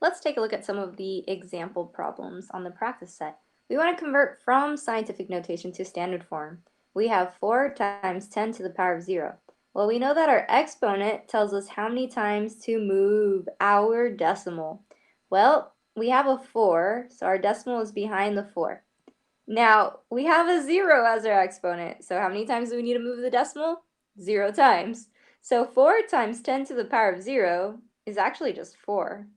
Let's take a look at some of the example problems on the practice set. We want to convert from scientific notation to standard form. We have 4 times 10 to the power of 0. Well, we know that our exponent tells us how many times to move our decimal. Well, we have a 4, so our decimal is behind the 4. Now, we have a 0 as our exponent, so how many times do we need to move the decimal? 0 times. So 4 times 10 to the power of 0 is actually just 4.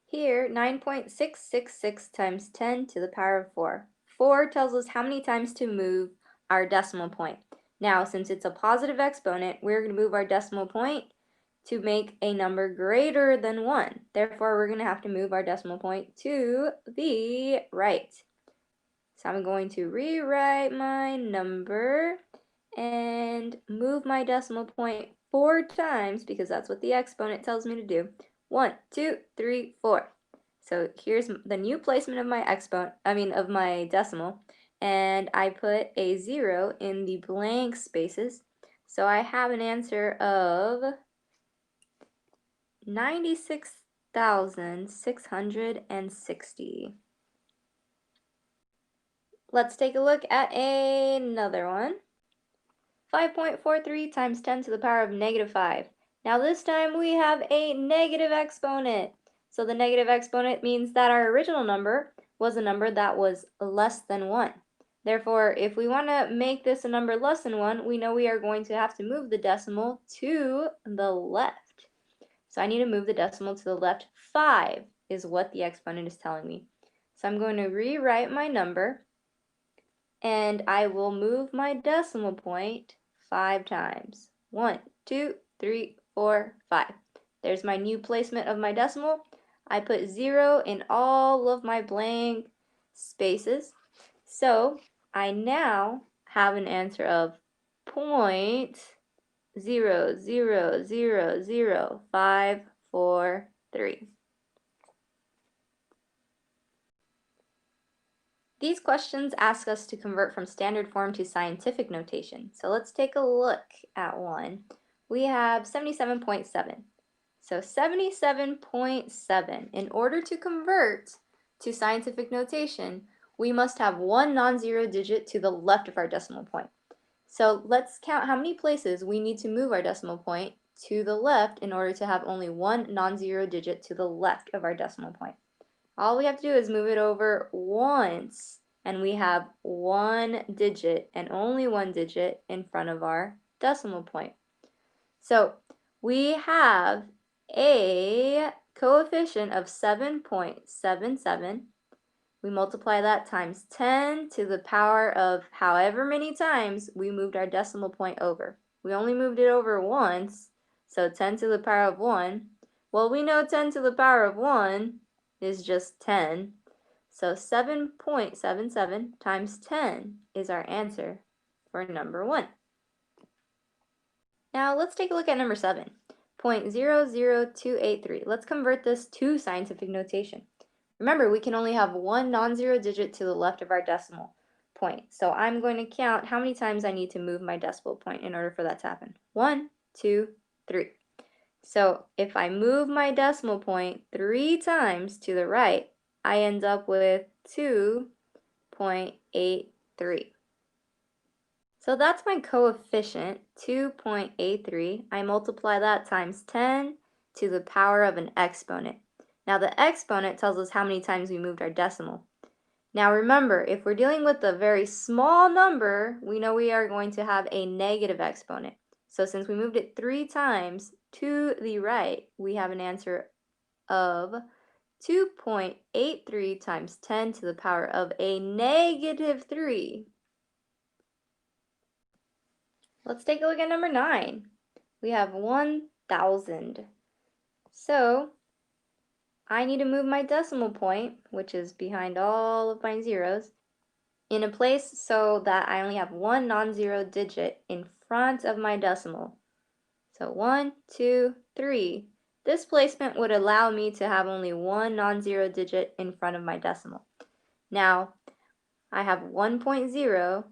Here, 9.666 times 10 to the power of 4. 4 tells us how many times to move our decimal point. Now, since it's a positive exponent, we're going to move our decimal point to make a number greater than 1. Therefore, we're going to have to move our decimal point to the right. So I'm going to rewrite my number and move my decimal point 4 times because that's what the exponent tells me to do. 1, 2, 3, 4. So here's the new placement of my of my decimal, and I put a 0 in the blank spaces. So I have an answer of 96,660. Let's take a look at another one. 5.43 times 10 to the power of negative 5. Now this time we have a negative exponent. So the negative exponent means that our original number was a number that was less than 1. Therefore, if we want to make this a number less than 1, we know we are going to have to move the decimal to the left. So I need to move the decimal to the left. 5 is what the exponent is telling me. So I'm going to rewrite my number, and I will move my decimal point 5 times. 1, 2, 3, 4, 5. There's my new placement of my decimal. I put 0 in all of my blank spaces. So I now have an answer of 0.0000543. These questions ask us to convert from standard form to scientific notation. So let's take a look at one. We have 77.7. So 77.7, in order to convert to scientific notation, we must have one non-zero digit to the left of our decimal point. So let's count how many places we need to move our decimal point to the left in order to have only one non-zero digit to the left of our decimal point. All we have to do is move it over once, and we have one digit and only one digit in front of our decimal point. So we have a coefficient of 7.77. We multiply that times 10 to the power of however many times we moved our decimal point over. We only moved it over once, so 10 to the power of 1. Well, we know 10 to the power of 1 is just 10. So 7.77 times 10 is our answer for number 1. Now let's take a look at number 7, 0.00283. Let's convert this to scientific notation. Remember, we can only have one non-zero digit to the left of our decimal point. So I'm going to count how many times I need to move my decimal point in order for that to happen. 1, 2, 3. So if I move my decimal point 3 times to the right, I end up with 2.83. So that's my coefficient, 2.83. I multiply that times 10 to the power of an exponent. Now the exponent tells us how many times we moved our decimal. Now remember, if we're dealing with a very small number, we know we are going to have a negative exponent. So since we moved it 3 times to the right, we have an answer of 2.83 times 10 to the power of a negative 3. Let's take a look at number 9. We have 1,000. So I need to move my decimal point, which is behind all of my zeros, in a place so that I only have one non-zero digit in front of my decimal. So 1, 2, 3. This placement would allow me to have only one non-zero digit in front of my decimal. Now, I have 1.0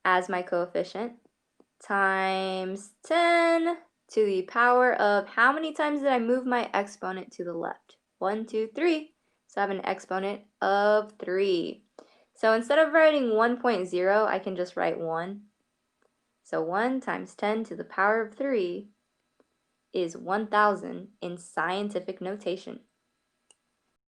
as my coefficient times 10 to the power of how many times did I move my exponent to the left? 1, 2, 3. So I have an exponent of 3. So instead of writing 1.0, I can just write 1. So 1 times 10 to the power of 3 is 1,000 in scientific notation.